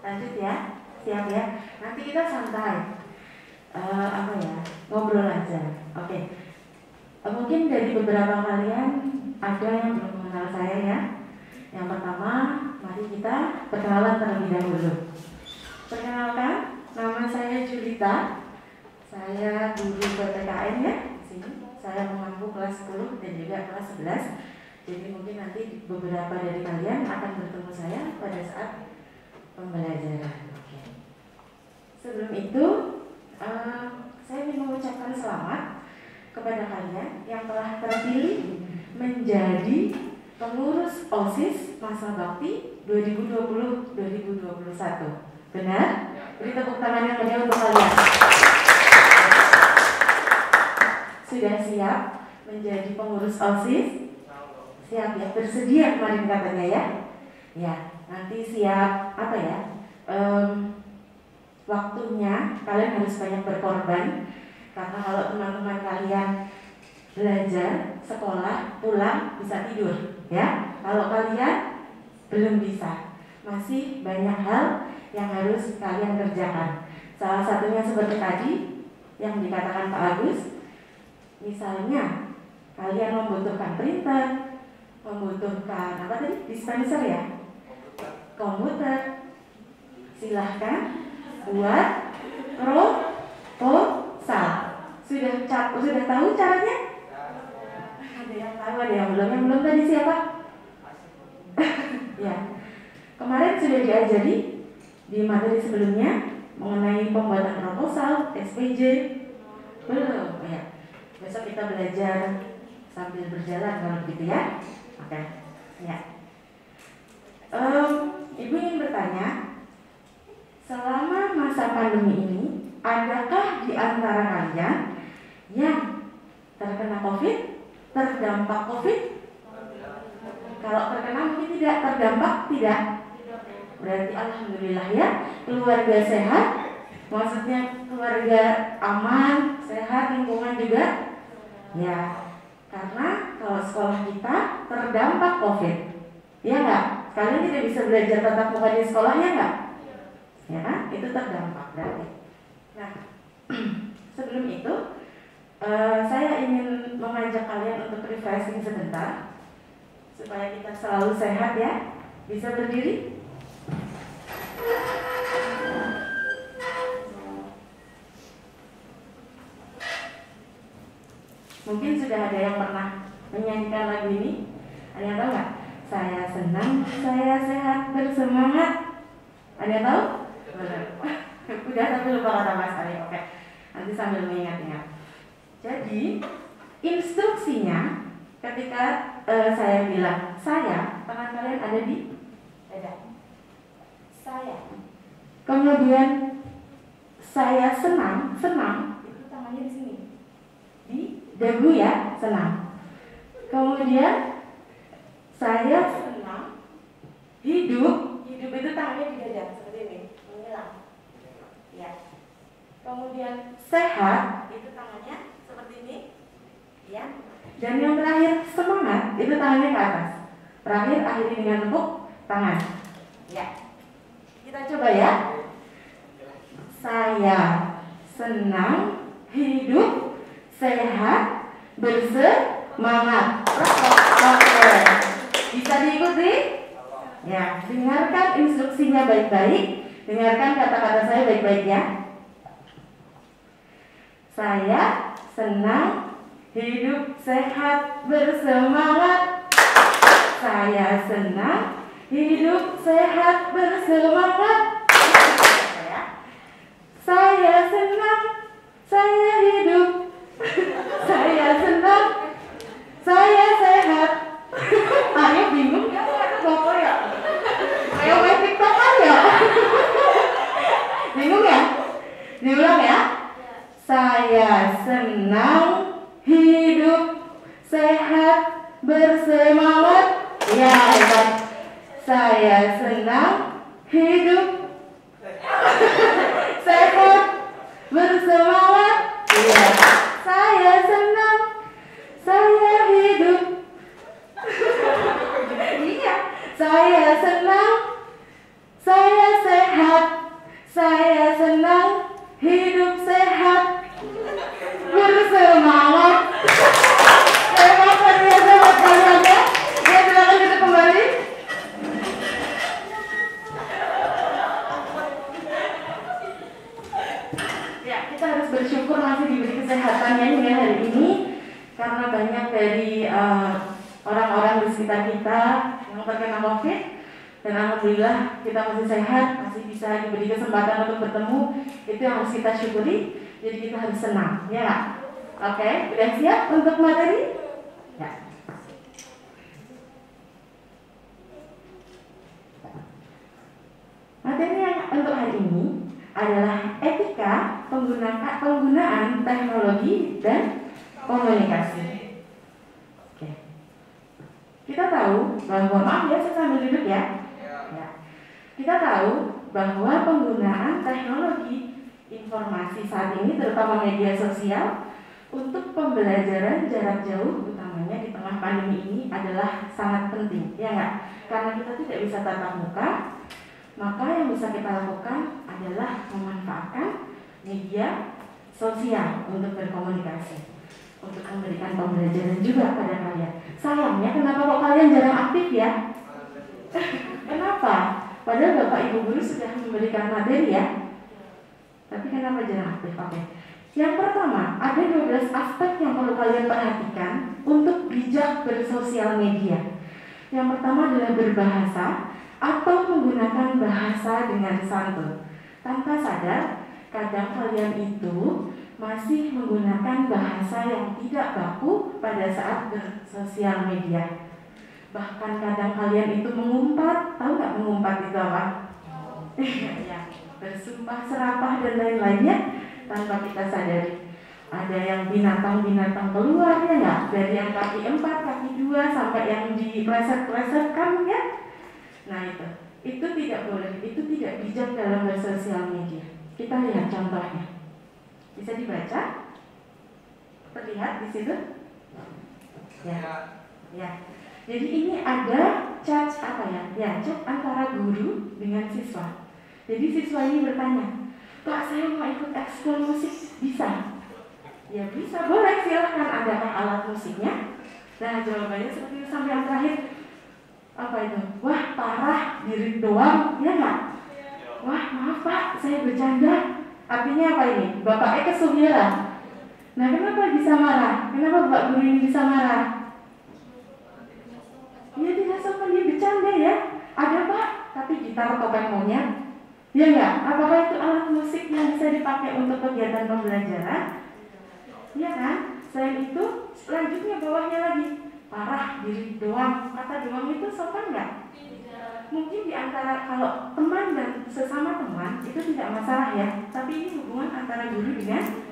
Lanjut ya, siap ya. Nanti kita santai, ngobrol aja. Oke. Mungkin dari beberapa kalian ada yang belum mengenal saya ya. Yang pertama, mari kita perkenalan terlebih dahulu. Perkenalkan, nama saya Julita. Saya guru PPKN ya. Sini saya mengampu kelas 10 dan juga kelas 11. Jadi mungkin nanti beberapa dari kalian akan bertemu saya pada saat pembelajaran. Oke. Sebelum itu, saya ingin mengucapkan selamat kepada kalian yang telah terpilih menjadi pengurus OSIS Masa Bakti 2020-2021. Benar? Beri tepuk tangan yang meriah untuk kalian. Sudah siap menjadi pengurus OSIS? Siap ya, bersedia kemarin katanya ya. Ya, nanti siap waktunya kalian harus banyak berkorban. Karena kalau teman-teman kalian belajar, sekolah, pulang bisa tidur ya. Kalau kalian belum bisa, masih banyak hal yang harus kalian kerjakan. Salah satunya seperti tadi yang dikatakan Pak Agus. Misalnya kalian membutuhkan printer, membutuhkan dispenser ya, komputer. Silahkan buat proposal. Sudah tahu caranya? Ada yang tahu, ada yang belum. Yang belum tadi siapa? Ya, kemarin sudah diajari di materi sebelumnya mengenai pembuatan proposal, SPJ. Belum ya. Besok kita belajar sambil berjalan kalau begitu ya. Oke. Ya. Ibu ingin bertanya, selama masa pandemi ini, adakah di antara kalian yang terkena COVID, terdampak COVID? Kalau terkena mungkin tidak, terdampak tidak. Berarti alhamdulillah ya, keluarga sehat. Maksudnya keluarga aman, sehat, lingkungan juga. Ya, karena kalau sekolah kita terdampak COVID, ya enggak? Kalian tidak bisa belajar tatap muka di sekolahnya enggak? Ya kan? Itu terdampak berarti. Nah, sebelum itu saya ingin mengajak kalian untuk refreshing sebentar supaya kita selalu sehat ya. Bisa berdiri? Mungkin sudah ada yang pernah menyanyikan lagu ini. Ada yang tahu nggak? Saya senang, saya sehat, bersemangat. Ada yang tahu? Udah, tapi lupa kata Mas Ali. Oke. Nanti sambil mengingat-ingat. Jadi instruksinya ketika saya bilang saya, tangan kalian ada di dada. Saya. Kemudian saya senang itu tangannya di sini. Di dagu ya, senang. Kemudian saya senang hidup itu tangannya di dada seperti ini, mengilang. Ya. Kemudian sehat itu tangannya seperti ini, ya. Dan yang terakhir semangat itu tangannya ke atas. Terakhir akhiri dengan tepuk tangan. Ya. Kita coba ya. Saya senang hidup sehat bersemangat. Oke. Bisa diikuti? Ya, dengarkan instruksinya baik-baik. Dengarkan kata-kata saya baik-baik ya. Saya senang hidup sehat bersemangat. Saya senang hidup sehat bersemangat. Saya senang, saya hidup. Saya senang, saya sehat. Ayo bingung ya, apa ya? Ayo main TikTok aja. Bingung ya? Diulang ya. Saya senang hidup sehat bersemangat. Ya, hebat. Saya senang hidup sehat bersemangat. Ya. Saya senang, saya hidup. Iya, saya senang, saya sehat kesehatannya hingga hari ini, karena banyak dari orang-orang di sekitar kita yang terkena COVID, dan alhamdulillah kita masih sehat, masih bisa diberi kesempatan untuk bertemu. Itu yang harus kita syukuri. Jadi kita harus senang, ya. Oke, udah siap untuk materi? Ya. Materi yang untuk hari ini adalah etika penggunaan teknologi dan komunikasi. Oke. Kita tahu bahwa, maaf ya, saya sambil duduk ya. Kita tahu bahwa penggunaan teknologi informasi saat ini, terutama media sosial, untuk pembelajaran jarak jauh, utamanya di tengah pandemi ini, adalah sangat penting, ya nggak? Karena kita tidak bisa tatap muka, maka yang bisa kita lakukan adalah memanfaatkan media sosial untuk berkomunikasi, untuk memberikan pembelajaran juga pada kalian. Sayangnya, kenapa kok kalian jarang aktif ya? Kenapa? Padahal Bapak Ibu Guru sudah memberikan materi ya. Tapi kenapa jarang aktif? Oke. Yang pertama, ada 12 aspek yang perlu kalian perhatikan untuk bijak bersosial media. Yang pertama adalah berbahasa atau menggunakan bahasa dengan santun. Tanpa sadar, kadang kalian itu masih menggunakan bahasa yang tidak baku pada saat bersosial media. Bahkan kadang kalian itu mengumpat, tahu nggak mengumpat itu apa? Ya, bersumpah serapah dan lain-lainnya tanpa kita sadari. Ada yang binatang-binatang keluar ya nggak? Dari yang kaki 4, kaki 2 sampai yang dipleset-plesetkan ya. Nah itu tidak boleh, itu tidak bijak dalam bersosial media. Kita lihat contohnya. Bisa dibaca? Terlihat di situ? Ya. Jadi ini ada chat apa ya? Ya, chat antara guru dengan siswa. Jadi siswa ini bertanya, "Pak, saya mau ikut ekskul musik, bisa?" Ya bisa, boleh, silahkan. Adakah alat musiknya? Nah jawabannya seperti itu sampai yang terakhir. Apa itu? Wah parah, diri doang, ya nggak? Wah maaf Pak, saya bercanda. Artinya apa ini? Bapaknya kesuliran. Nah kenapa bisa marah? Kenapa Bapak Guru ini bisa marah? Ya tidak sopan, dia bercanda ya. Ada Pak, tapi gitar topeng monyet. Ya nggak? Apakah itu alat musik yang bisa dipakai untuk kegiatan pembelajaran? Ya kan? Selain itu, selanjutnya bawahnya lagi. Parah, diri doang. Kata doang itu sopan nggak? Mungkin diantara kalau teman dan sesama teman itu tidak masalah ya. Tapi ini hubungan antara guru dengan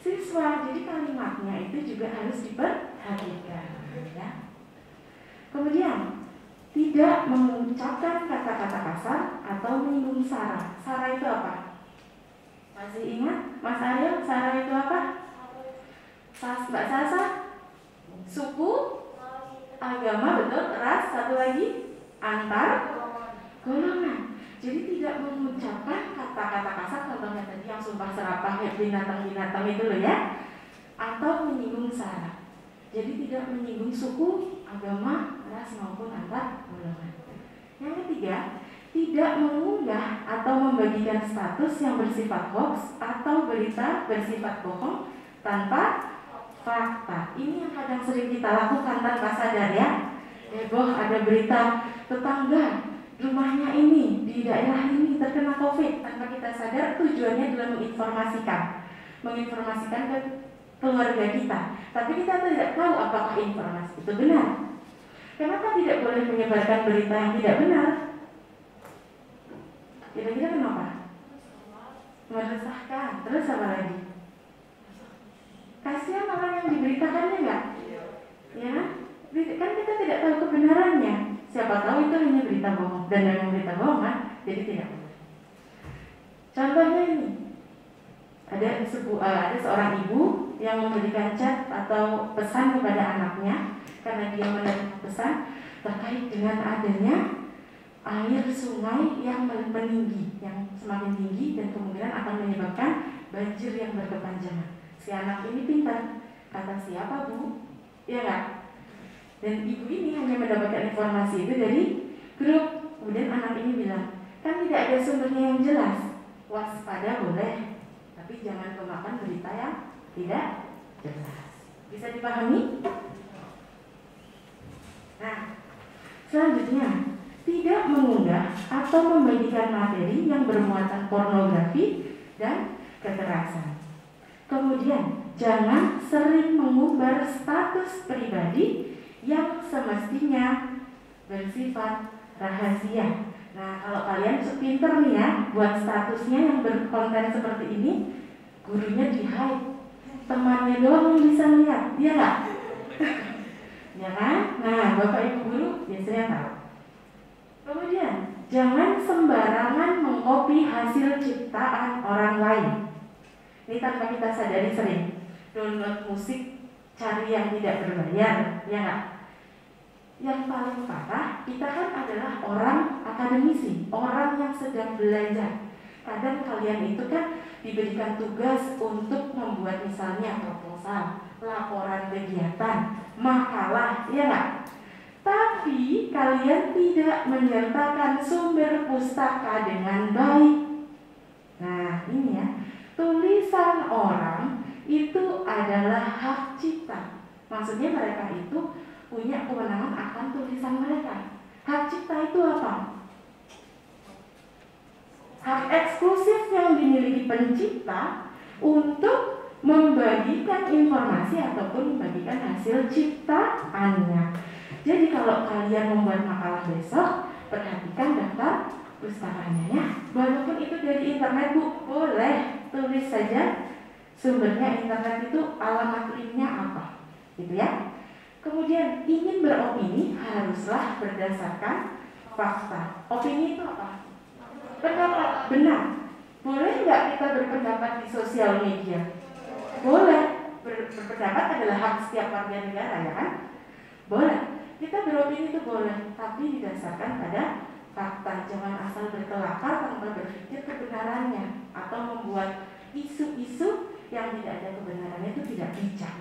siswa. Jadi kalimatnya itu juga harus diperhatikan ya. Kemudian tidak mengucapkan kata-kata kasar atau menyinggung sara. Sara itu apa? Masih ingat? Mas Aryo, sara itu apa? Mbak Sasa? Suku? Agama, betul. Ras, satu lagi? Antar golongan. Jadi tidak mengucapkan kata-kata kasar, contohnya tadi yang sumpah serapah binatang-binatang itu loh ya. Atau menyinggung sara. Jadi tidak menyinggung suku, agama, ras maupun antar golongan. Yang ketiga, tidak mengunggah atau membagikan status yang bersifat hoax atau berita bersifat bohong tanpa fakta. Ini yang kadang sering kita lakukan tanpa sadar ya. Heboh ada berita tetangga rumahnya ini di daerah ini terkena COVID, tanpa kita sadar tujuannya adalah menginformasikan ke keluarga kita. Tapi kita tidak tahu apakah informasi itu benar. Kenapa tidak boleh menyebarkan berita yang tidak benar? Kira-kira kenapa? Meresahkan. Terus apa lagi? Kasihan orang yang diberitakannya nggak? Ya, kan kita tidak tahu kebenarannya. Siapa tahu itu hanya berita bohong, dan memang berita bohong kan? Jadi tidak boleh. Contohnya ini, ada seorang ibu yang memberikan chat atau pesan kepada anaknya karena dia menerima pesan terkait dengan adanya air sungai yang meninggi, yang semakin tinggi dan kemungkinan akan menyebabkan banjir yang berkepanjangan. Si anak ini pintar, kata siapa Bu? Ya nggak? Dan ibu ini hanya mendapatkan informasi itu dari grup. Kemudian anak ini bilang, kan tidak ada sumbernya yang jelas. Waspada boleh, tapi jangan kemakan berita yang tidak jelas. Bisa dipahami? Nah, selanjutnya, tidak mengunggah atau membagikan materi yang bermuatan pornografi dan kekerasan. Kemudian, jangan sering mengumbar status pribadi yang semestinya bersifat rahasia. Nah, kalau kalian pinter nih ya, buat statusnya yang berkonten seperti ini, gurunya di-hide, temannya doang yang bisa lihat, iya nggak? Ya kan? Nah, Bapak Ibu guru biasanya tahu. Kemudian, jangan sembarangan mengcopy hasil ciptaan orang lain. Ini tanpa kita sadari sering. Download musik, cari yang tidak berbayar, ya nggak? Yang paling parah, kita kan adalah orang akademisi, orang yang sedang belajar. Kadang kalian itu kan diberikan tugas untuk membuat misalnya proposal, laporan kegiatan, makalah, ya nggak? Tapi kalian tidak menyertakan sumber pustaka dengan baik. Nah ini ya, tulisan orang itu adalah hak cipta. Maksudnya mereka itu punya kewenangan akan tulisan mereka. Hak cipta itu apa? Hak eksklusif yang dimiliki pencipta untuk membagikan informasi ataupun membagikan hasil ciptaannya. Jadi kalau kalian membuat makalah besok, perhatikan daftar pustakanya ya. Walaupun itu dari internet Bu, boleh tulis saja sumbernya. Internet itu alamat linknya apa, gitu ya. Kemudian ingin beropini haruslah berdasarkan fakta. Opini itu apa? Pendapat. Benar. Boleh nggak kita berpendapat di sosial media? Boleh. Berpendapat adalah hak setiap warga negara, ya kan? Boleh. Kita beropini itu boleh, tapi didasarkan pada fakta. Jangan asal berkelakar tanpa berpikir kebenarannya atau membuat isu-isu yang tidak ada kebenarannya, itu tidak bijak.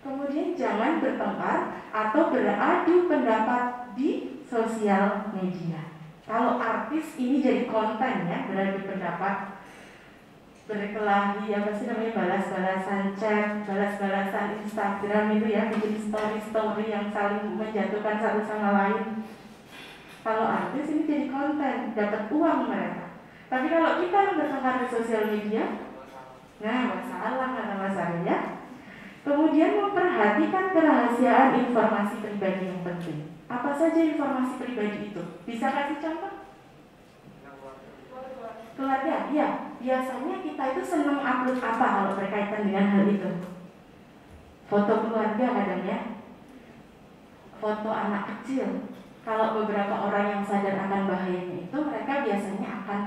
Kemudian jangan bertengkar atau beradu pendapat di sosial media. Kalau artis ini jadi konten ya, beradu pendapat, berkelahi, apa sih namanya, balas-balasan chat, balas-balasan Instagram itu ya, bikin story-story yang saling menjatuhkan satu sama lain. Kalau artis ini jadi konten, dapat uang mereka. Tapi kalau kita yang bertengkar di sosial media, nah masalah, nggak masalah ya. Kemudian memperhatikan kerahasiaan informasi pribadi yang penting. Apa saja informasi pribadi itu? Bisa kasih contoh? Keluarga, ya. Biasanya kita itu senang upload apa kalau berkaitan dengan hal itu? Foto keluarga kadang ya. Foto anak kecil. Kalau beberapa orang yang sadar akan bahayanya itu, mereka biasanya akan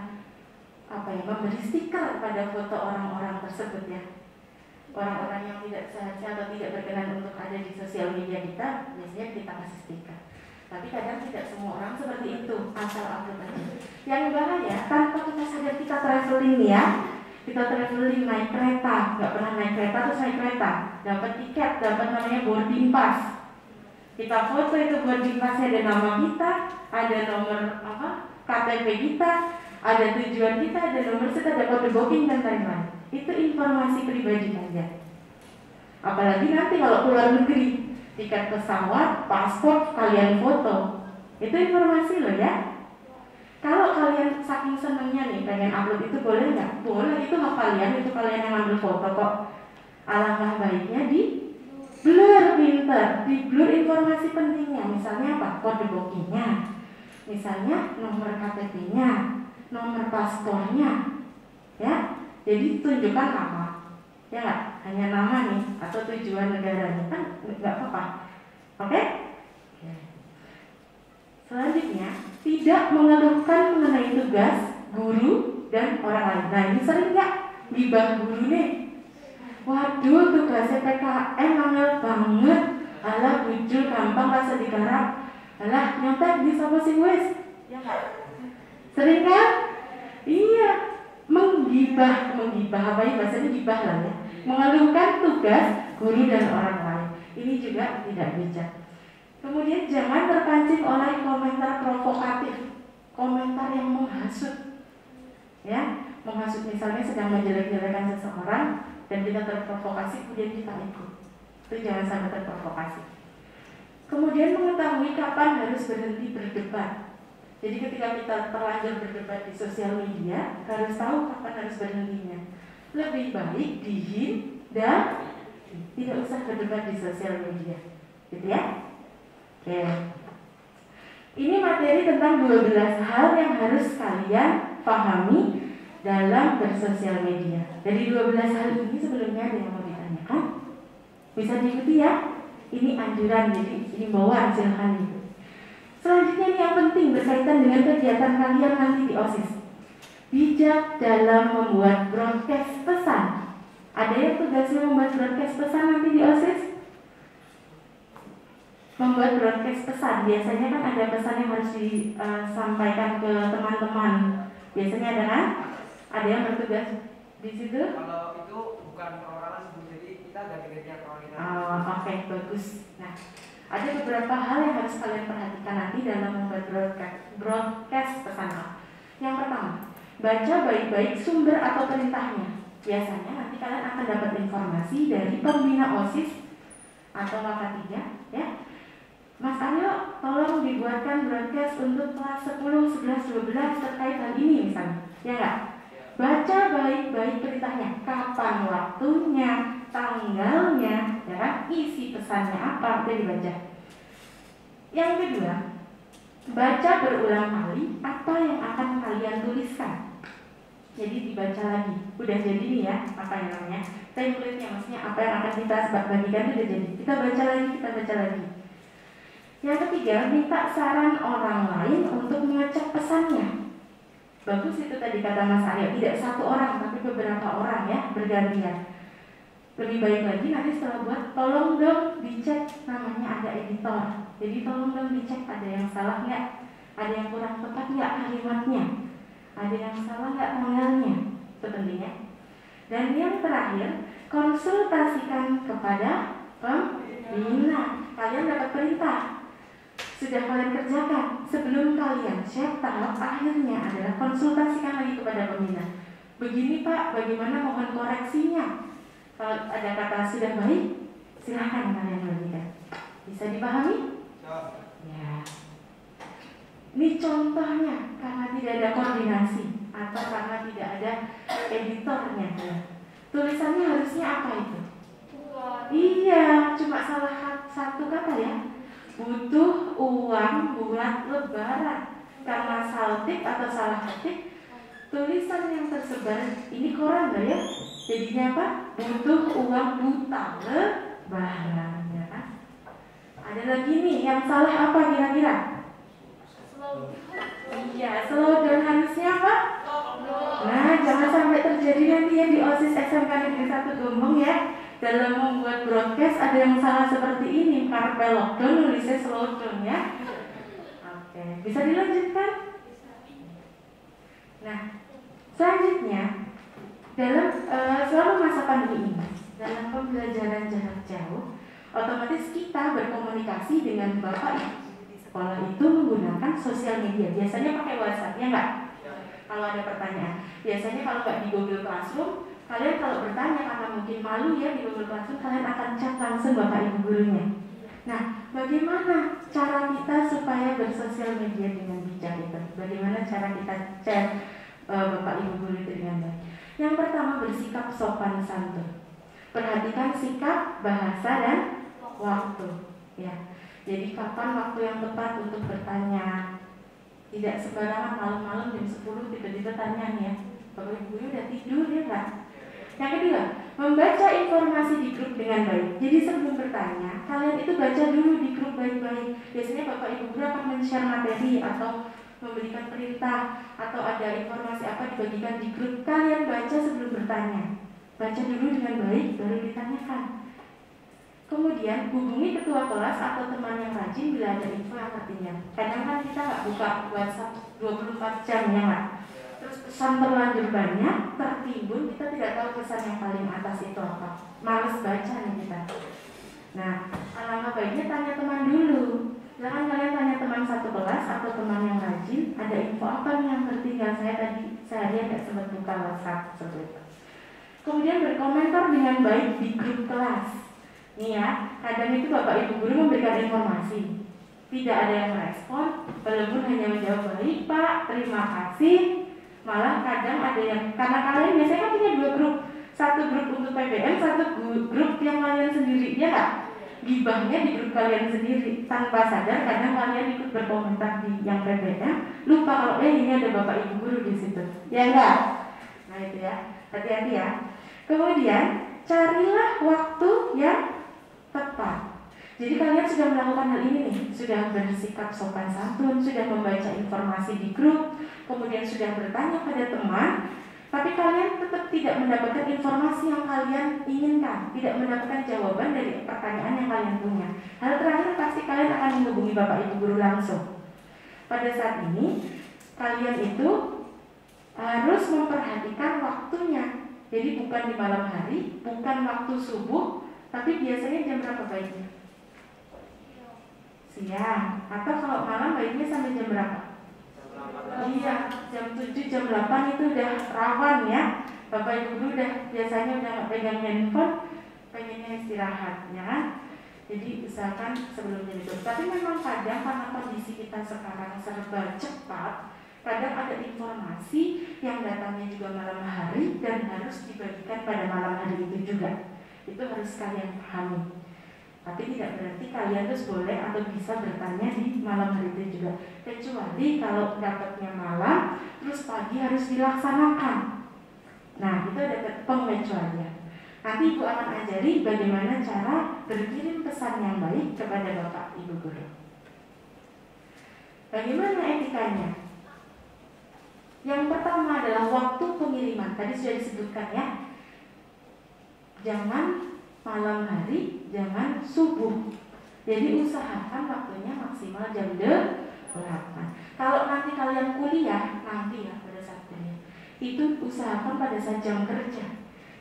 memberi stiker pada foto orang-orang tersebut ya. Orang-orang yang tidak seharusnya atau tidak berkenan untuk ada di sosial media kita, biasanya kita kasih stiker. Tapi kadang tidak semua orang seperti itu, asal upload aja. Yang bahaya, tanpa kita sadar kita traveling ya. Kita traveling naik kereta, nggak pernah naik kereta terus naik kereta, dapat tiket, dapat namanya boarding pass. Kita foto itu boarding passnya, ada nama kita, ada nomor KTP kita, ada tujuan kita, ada nomor kita, ada kode booking dan lain-lain. Itu informasi pribadi saja. Apalagi nanti kalau keluar negeri, tiket pesawat, paspor kalian foto, itu informasi loh ya. Kalau kalian saking senangnya nih pengen upload itu boleh nggak? Boleh, itu hak kalian, itu kalian yang ambil foto kok. Alangkah baiknya di blur, pinter, di blur informasi pentingnya. Misalnya apa? Kode bookingnya, misalnya nomor KTP-nya, nomor paspornya, ya. Jadi tunjukkan apa? Ya nggak? Hanya nama nih atau tujuan negaranya, kan nggak apa-apa. Oke? Selanjutnya, tidak mengeluhkan mengenai tugas guru dan orang lain. Nah ini sering nggak gibah guru nih? Waduh, tugasnya PKN angel banget. Alah, bujul gampang rasa digarap. Alah, nyontek di sama si wes. Ya nggak? Sering kan? Iya. Menggibah apa ya, bahasanya gibah lah ya. Mengeluhkan tugas guru dan orang lain. Ini juga tidak bijak. Kemudian jangan terpancing oleh komentar provokatif, komentar yang menghasut, ya, menghasut misalnya sedang menjelek-jelekan seseorang, dan kita terprovokasi kemudian kita ikut. Itu jangan sampai terprovokasi. Kemudian mengetahui kapan harus berhenti berdebat. Jadi ketika kita terlanjur berdebat di sosial media, harus tahu kapan harus berhentinya. Lebih baik dan tidak usah berdebat di sosial media, gitu ya. Oke. Ini materi tentang 12 hal yang harus kalian pahami dalam bersosial media. Dari 12 hal ini sebelumnya ada yang mau ditanyakan? Bisa diikuti ya. Ini anjuran, jadi himbauan, silahkan itu. Selanjutnya ini yang penting berkaitan dengan kegiatan kalian nanti di OSIS. Bijak dalam membuat broadcast pesan. Ada yang tugasnya membuat broadcast pesan nanti di OSIS? Membuat broadcast pesan, biasanya kan ada pesan yang harus disampaikan ke teman-teman. Biasanya ada kan? Ada yang bertugas di situ? Kalau itu bukan perorangan sebelum, jadi kita ganti-ganti perorangan. Oh, oke, bagus. Nah, ada beberapa hal yang harus kalian perhatikan nanti dalam membuat broadcast pesan. Yang pertama, baca baik-baik sumber atau perintahnya. Biasanya nanti kalian akan dapat informasi dari pembina OSIS atau K3, ya. Mas Aryo, tolong dibuatkan broadcast untuk kelas 10, 11, 12 terkait hal ini misalnya. Ya enggak? Baca baik-baik perintahnya, kapan waktunya, tanggalnya, ya kan? Isi pesannya apa, udah dibaca. Yang kedua, baca berulang kali apa yang akan kalian tuliskan. Jadi dibaca lagi. Udah jadi nih ya, apa yang namanya? Template-nya, maksudnya apa yang akan kita bagikan itu udah jadi. Kita baca lagi. Yang ketiga, minta saran orang lain untuk mengecek pesannya. Bagus itu tadi kata Mas Aryo, tidak satu orang tapi beberapa orang ya, bergantian. Lebih baik lagi nanti setelah buat, tolong dong dicek, namanya ada editor. Jadi tolong dong dicek ada yang salah nggak, ada yang kurang tepat nggak kalimatnya, ada yang salah nggak tanggalnya. Itu pentingnya. Dan yang terakhir, konsultasikan kepada pembina. Kalian dapat perintah, sudah kalian kerjakan. Sebelum kalian share, tahap akhirnya adalah konsultasikan lagi kepada pembina. Begini Pak, bagaimana, mohon koreksinya. Kalau ada kata sudah baik, silahkan kalian bagikan. Bisa dipahami? Ya. Ini contohnya, karena tidak ada koordinasi atau karena tidak ada editornya. Tulisannya harusnya apa itu? Iya, cuma salah satu kata ya. Butuh uang buat lebaran. Karena saltik atau salah ketik, tulisan yang tersebar ini koran gak ya? Jadinya apa? Butuh uang buta lebaran, ya kan? Ada lagi nih yang salah apa kira-kira? Iya, slogan harusnya apa? Nah, jangan sampai terjadi nanti ya di OSIS SMK Negeri 1 Gombong ya. Dalam membuat broadcast ada yang salah seperti ini, karpel lockdown nulisnya slowdown ya. Oke, bisa dilanjutkan? Nah, selanjutnya dalam selama masa pandemi ini, dalam pembelajaran jarak jauh, otomatis kita berkomunikasi dengan Bapak Ibu di sekolah itu menggunakan sosial media. Biasanya pakai WhatsApp, ya enggak? Kalau ada pertanyaan, biasanya kalau nggak di Google Classroom, kalian kalau bertanya karena mungkin malu ya di Google Classroom, kalian akan chat langsung Bapak Ibu gurunya. Nah, bagaimana cara kita supaya bersosial media dengan bijak itu? Bagaimana cara kita chat Bapak Ibu guru itu dengan baik? Yang pertama, bersikap sopan santun. Perhatikan sikap, bahasa, dan waktu. Ya, jadi kapan waktu yang tepat untuk bertanya? Tidak sembarangan malam-malam jam 10 tiba-tiba tanya nih ya. Bapak Ibu guru udah tidur ya nggak? Yang kedua, membaca informasi di grup dengan baik. Jadi sebelum bertanya, kalian itu baca dulu di grup baik-baik. Biasanya Bapak Ibu guru akan men-share materi atau memberikan perintah atau ada informasi apa dibagikan di grup. Kalian baca sebelum bertanya. Baca dulu dengan baik, baru ditanyakan. Kemudian hubungi ketua kelas atau teman yang rajin bila ada info yang artinya. Kadang kan kita nggak buka WhatsApp 24 jam ya nggak. Terus pesan terlanjur banyak tertimbun, kita tidak tahu pesan yang paling atas itu apa. Males baca nih kita. Nah, alangkah baiknya tanya teman dulu. Jangan kalian tanya teman satu kelas atau teman yang rajin, ada info apa nih yang tertinggal, saya tadi seharian nggak sempat buka WhatsApp seperti itu. Kemudian berkomentar dengan baik di grup kelas. Nih ya, kadang itu Bapak Ibu guru memberikan informasi, tidak ada yang merespon, walaupun hanya menjawab baik Pak, terima kasih. Malah kadang ada yang, karena kalian biasanya kan punya dua grup, satu grup untuk PBM, satu grup yang kalian sendiri, ya Kak? Gibahnya di grup kalian sendiri, tanpa sadar kadang kalian ikut berkomentar di yang PBM, lupa kalau ini ada Bapak Ibu guru di situ, ya enggak? Nah itu ya, hati-hati ya. Kemudian carilah waktu yang tepat. Jadi kalian sudah melakukan hal ini nih, sudah bersikap sopan santun, sudah membaca informasi di grup, kemudian sudah bertanya pada teman, tapi kalian tetap tidak mendapatkan informasi yang kalian inginkan, tidak mendapatkan jawaban dari pertanyaan yang kalian punya. Hal terakhir pasti kalian akan menghubungi Bapak Ibu guru langsung. Pada saat ini kalian itu harus memperhatikan waktunya. Jadi bukan di malam hari, bukan waktu subuh, tapi biasanya jam berapa baiknya? Siang. Atau kalau malam baiknya sampai jam berapa? Iya, jam 7, jam 8 itu udah rawan ya. Bapak Ibu guru udah biasanya udah nggak pegang handphone, pengennya istirahat, ya kan? Jadi usahakan sebelumnya tidur. Tapi memang kadang karena kondisi kita sekarang serba cepat, kadang ada informasi yang datangnya juga malam hari dan harus dibagikan pada malam hari itu juga. Itu harus kalian pahami. Tapi tidak berarti kalian terus boleh atau bisa bertanya di malam hari itu juga. Kecuali kalau dapatnya malam, terus pagi harus dilaksanakan. Nah, itu ada pengecualian. Nanti Ibu akan ajari bagaimana cara berkirim pesan yang baik kepada Bapak Ibu guru. Bagaimana etikanya? Yang pertama adalah waktu pengiriman. Tadi sudah disebutkan ya. Jangan malam hari, jangan subuh. Jadi usahakan waktunya maksimal jam 8. Kalau nanti kalian kuliah, nanti ya pada saat kuliah, itu usahakan pada saat jam kerja.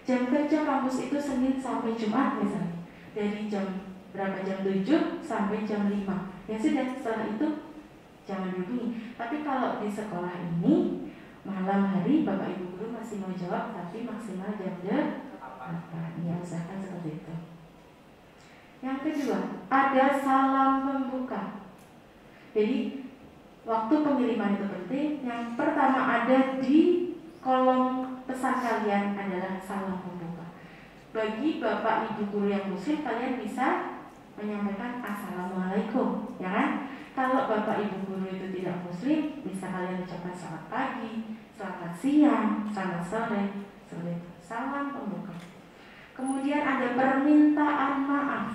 Jam kerja kampus itu Senin sampai Jumat misalnya. Dari jam berapa? Jam 7 sampai jam 5. Ya sudah, setelah itu jangan dihubungi. Tapi kalau di sekolah ini malam hari Bapak Ibu guru masih mau jawab, tapi maksimal jam 8. Ya usahakan seperti itu. Yang kedua, ada salam pembuka. Jadi waktu pengiriman itu penting. Yang pertama ada di kolom pesan kalian adalah salam pembuka. Bagi Bapak Ibu guru yang muslim, kalian bisa menyampaikan Assalamualaikum, ya kan? Kalau Bapak Ibu guru itu tidak muslim, bisa kalian ucapkan selamat pagi, selamat siang, selamat sore, seperti itu. Salam pembuka. Kemudian ada permintaan maaf.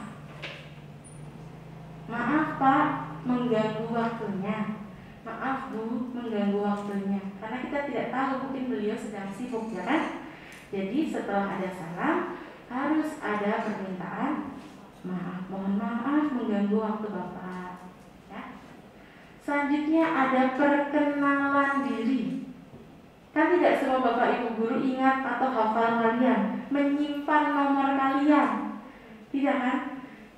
Maaf Pak, mengganggu waktunya. Maaf Bu, mengganggu waktunya. Karena kita tidak tahu, mungkin beliau sedang sibuk, ya kan? Jadi setelah ada salam, harus ada permintaan maaf. Mohon maaf mengganggu waktu Bapak. Ya. Selanjutnya ada perkenalan diri. Kan tidak semua Bapak Ibu guru ingat atau hafal kalian, menyimpan nomor kalian, tidak kan?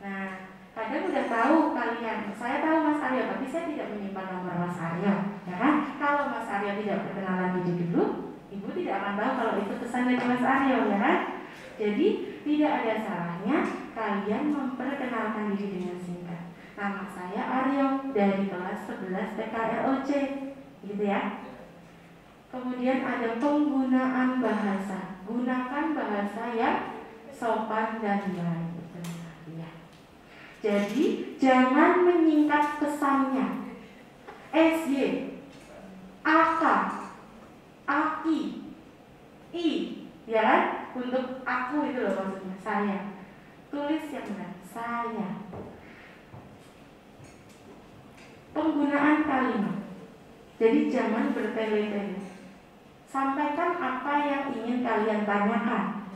Nah, kadang udah tahu kalian, saya tahu Mas Aryo, tapi saya tidak menyimpan nomor Mas Aryo, ya kan? Kalau Mas Aryo tidak perkenalan diri dulu, Ibu tidak akan tahu kalau itu pesan dari Mas Aryo, ya kan? Jadi tidak ada salahnya kalian memperkenalkan diri dengan singkat. Nama saya Aryo dari kelas 11 TKROC, gitu ya. Kemudian ada penggunaan bahasa. Gunakan bahasa yang sopan dan baik. Ya. Jadi jangan menyingkat pesannya. SY, AK, AKI, I, ya kan? Untuk aku itu loh maksudnya, saya. Tulis yang benar, saya. Penggunaan kalimat. Jadi jangan bertele-tele. Sampaikan apa yang ingin kalian tanyakan.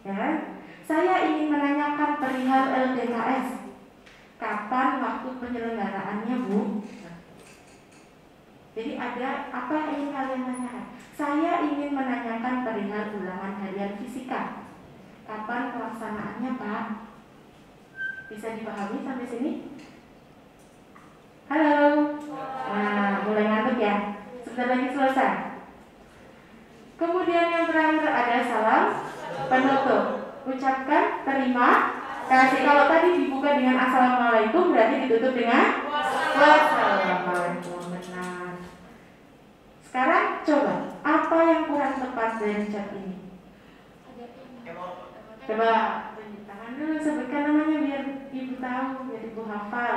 Ya, saya ingin menanyakan perihal LDKS. Kapan waktu penyelenggaraannya, Bu? Jadi ada apa yang ingin kalian tanyakan? Saya ingin menanyakan perihal ulangan harian fisika. Kapan pelaksanaannya, Pak? Bisa dipahami sampai sini? Halo. Nah, mulai ngantuk ya. Sebentar lagi selesai. Kemudian yang terakhir ada salam Penutup. Ucapkan terima kasih. Kalau tadi dibuka dengan assalamualaikum, berarti ditutup dengan wassalamualaikum. Benar. Sekarang coba, apa yang kurang tepat dari ucap ini? Coba tunjuk tangan dulu, sebutkan namanya biar ibu tahu, biar ibu hafal.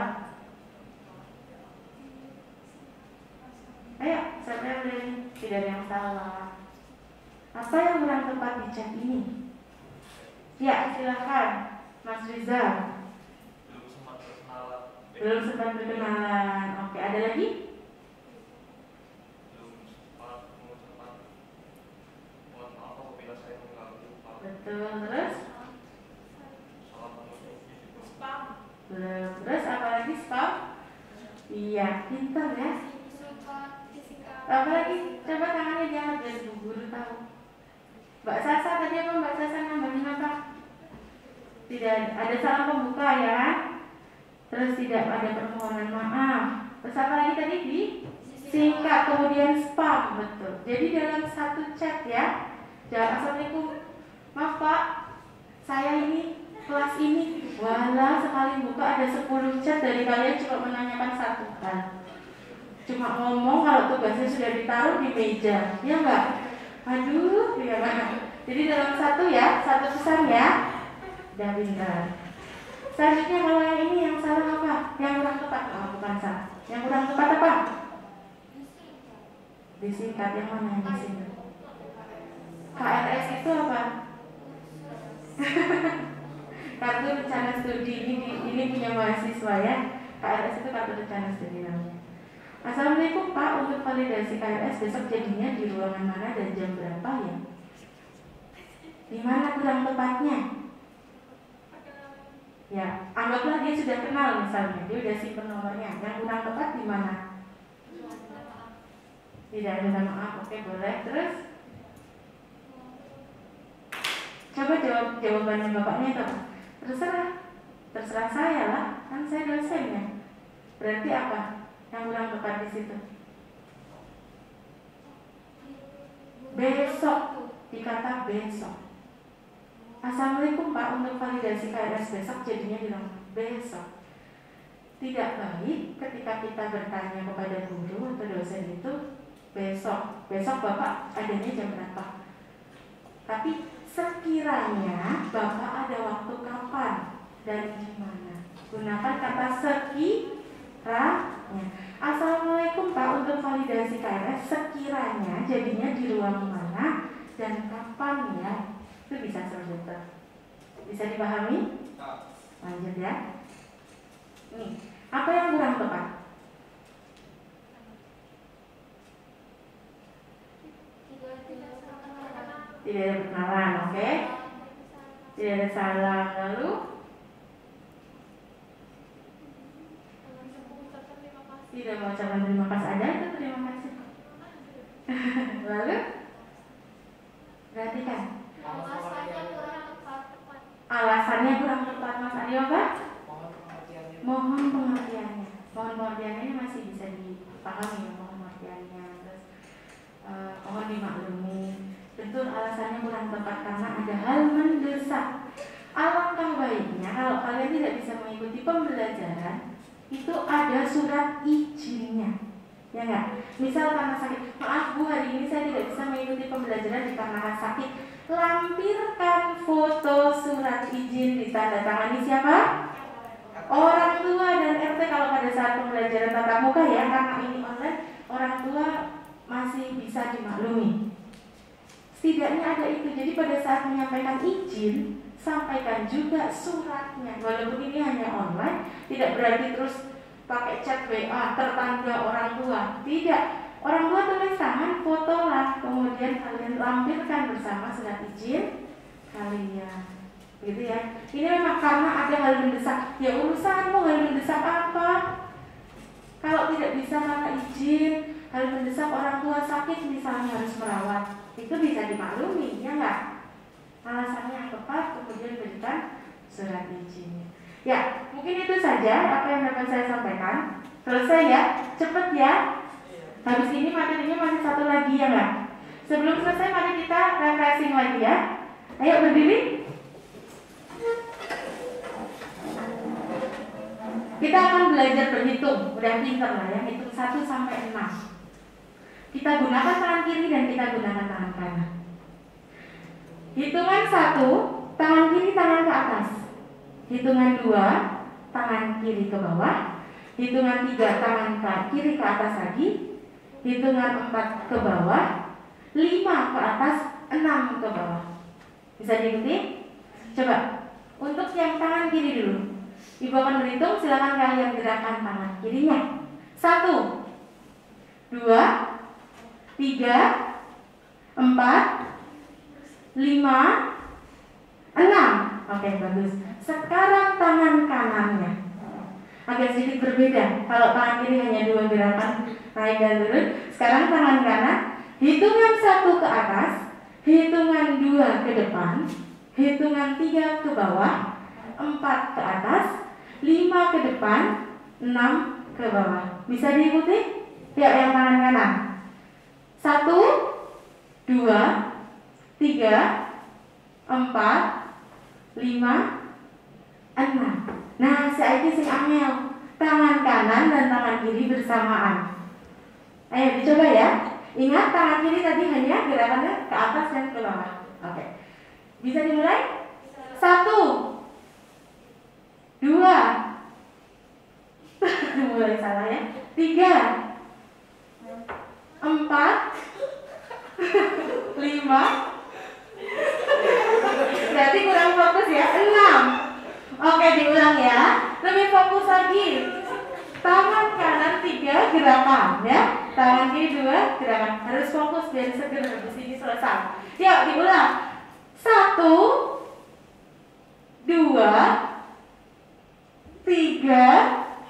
Ayo, siapa yang berani? Tidak ada yang salah. Apa yang kurang tepat di chat ini? Ya, silakan, Mas Rizal. Belum sempat berkenalan. Oke, ada lagi? Betul, terus? Belum. Terus apa lagi? Spam? Iya, pintar ya. Apa lagi? Coba tangannya diangkat biar Bu Guru tahu. Mbak Sasa tadi apa? Mbak Sasa nambahin apa? Tidak ada salam pembuka ya. Terus tidak ada permohonan maaf. Terus apa lagi tadi? Singkat, kemudian spam. Betul. Jadi dalam satu chat ya. Jawab assalamualaikum. Maaf Pak, saya ini kelas ini. Walah, sekali buka ada 10 chat dari kalian cuma menanyakan satu hal. Cuma ngomong kalau tugasnya sudah ditaruh di meja, ya enggak? Aduh, ya enggak? Jadi dalam satu ya, satu pesan ya. Udah pintar. Selanjutnya kalau yang ini yang salah apa? Yang kurang tepat? Oh, bukan salah. Yang kurang tepat apa? Disingkat, yang mana yang disingkat? KRS itu apa? Kartu rencana studi. Ini punya mahasiswa ya. KRS itu kartu rencana studi namanya. Assalamualaikum Pak, untuk validasi KRS besok jadinya di ruangan mana dan jam berapa ya? Di mana kurang tepatnya? Ya, anggaplah dia sudah kenal misalnya, dia sudah simpen nomornya. Yang kurang tepat di mana? Tidak ada nama maaf, oke boleh. Terus? Coba jawabannya bapaknya itu apa? Terserah saya lah, kan saya dosennya. Berarti apa? Yang kurang tepat di situ. Besok, dikata besok. Assalamualaikum Pak, untuk validasi KRS besok jadinya bilang besok. Tidak baik ketika kita bertanya kepada guru atau dosen itu besok. Besok Bapak adanya jam berapa? Tapi sekiranya Bapak ada waktu kapan dan di mana? Gunakan kata sekiranya. Assalamualaikum Pak, untuk validasi KRS sekiranya jadinya di ruang mana dan kapan ya? Itu bisa sebentar. Bisa dipahami? Lanjut ya. Nih, apa yang kurang tepat? Tidak ada perkenalan, oke? Tidak ada salam, lalu? Tidak mau ucapkan terima kasih, ada itu terima kasih. Lalu? Perhatikan. Alasannya kurang tepat Mas Aryo, Pak? Mohon pengertiannya. Mohon pengertiannya ini masih bisa dipahami ya, mohon pengertiannya. Terus mohon dimaklumi. Betul, alasannya kurang tepat karena ada hal mendesak. Alangkah baiknya kalau kalian tidak bisa mengikuti pembelajaran, itu ada surat izinnya, ya enggak? Misal karena sakit, maaf Bu, hari ini saya tidak bisa mengikuti pembelajaran dikarenakan sakit. Lampirkan foto surat izin ditandatangani siapa? Orang tua dan RT kalau pada saat pembelajaran tatap muka ya, karena ini online, orang tua masih bisa dimaklumi. Setidaknya ada itu. Jadi pada saat menyampaikan izin, sampaikan juga suratnya. Walaupun ini hanya online, tidak berarti terus pakai chat WA tertanda orang tua. Tidak. Orang tua tulis tangan, fotolah, kemudian kalian lampirkan bersama surat izin kalian. Gitu ya. Ini memang karena ada hal mendesak. Ya urusanmu, hal mendesak apa? Kalau tidak bisa karena izin, hal mendesak orang tua sakit misalnya harus merawat, itu bisa dimaklumi, ya enggak? Alasannya yang tepat, kemudian berikan surat izinnya. Ya, mungkin itu saja apa yang dapat saya sampaikan. Selesai ya, cepet ya. Habis ini materinya masih satu lagi ya enggak? Sebelum selesai mari kita refreshing lagi ya. Ayo berdiri. Kita akan belajar berhitung. Udah pinter lah ya, hitung 1 sampai 6. Kita gunakan tangan kiri dan kita gunakan tangan kanan. Hitungan 1, tangan kiri tangan ke atas. Hitungan 2, tangan kiri ke bawah. Hitungan 3, tangan kiri ke atas lagi. Hitungan 4 ke bawah. 5 ke atas, 6 ke bawah. Bisa diikuti? Coba, untuk yang tangan kiri dulu. Ibu akan berhitung, silakan kalian gerakan tangan kirinya. 1, 2, 3, 4, 5, 6. Oke, bagus. Sekarang tangan kanannya. Agak sedikit berbeda. Kalau tangan kiri hanya 2 gerakan, naik dan turun. Sekarang tangan kanan, hitungan 1 ke atas, hitungan 2 ke depan, hitungan 3 ke bawah, 4 ke atas, 5 ke depan, 6 ke bawah. Bisa diikuti? Yuk yang tangan kanan. 1, 2, 3, 4, 5, 6. Nah, saiki sing angel. Tangan kanan dan tangan kiri bersamaan. Ayo dicoba ya. Ingat tangan kiri tadi hanya gerakannya ke atas dan ke bawah. Oke. Bisa dimulai? 1, 2. Mulai salah ya. 3, 4, 5. Berarti kurang fokus ya. 6. Oke, diulang ya. Lebih fokus lagi. Tangan kanan 3 gerakan ya. Tangan kiri 2 gerakan. Harus fokus biar seger habis ini selesai. Yuk diulang. 1, 2, 3,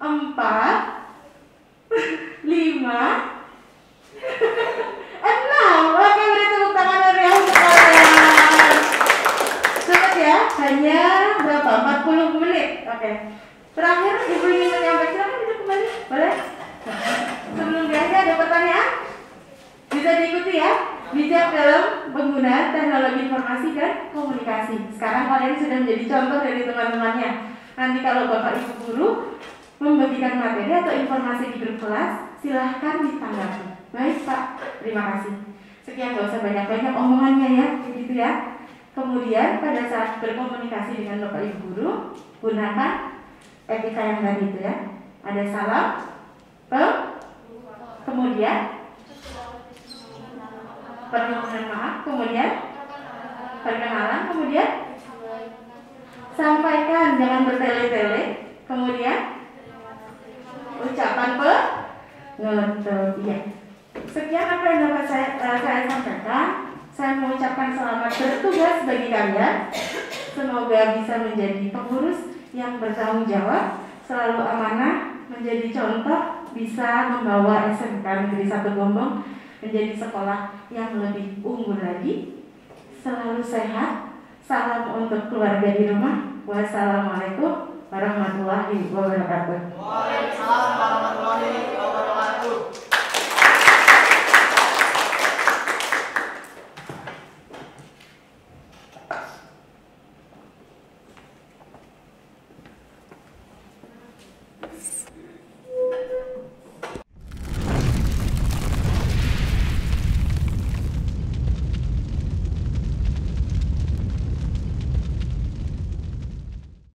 4, 5, 6. Oke, beri tepuk tangan dari yang sekalian. Cepat ya, hanya berapa? 40 menit. Oke. Terakhir, ibu ingin menyampaikan, silakan duduk kembali. Boleh? Sebelum biasa ada pertanyaan? Bisa diikuti ya. Bijak dalam penggunaan teknologi informasi dan komunikasi. Sekarang kalian sudah menjadi contoh dari teman-temannya. Nanti kalau Bapak Ibu guru membagikan materi atau informasi di grup kelas, silahkan ditanggapi. Baik Pak, terima kasih. Sekian, gak usah banyak-banyak omongannya ya, begitu ya. Kemudian pada saat berkomunikasi dengan Bapak Ibu guru, gunakan etika yang tadi itu ya. Ada salam, kemudian permohonan maaf, kemudian perkenalan, kemudian sampaikan, jangan bertele-tele, kemudian ucapan penutup. Ya. Sekian apa yang dapat saya sampaikan. Saya mengucapkan selamat bertugas bagi kalian. Semoga bisa menjadi pengurus yang bertanggung jawab, selalu amanah, menjadi contoh, bisa membawa SMK Negeri 1 Gombong menjadi sekolah yang lebih unggul lagi. Selalu sehat. Salam untuk keluarga di rumah. Wassalamualaikum warahmatullahi wabarakatuh.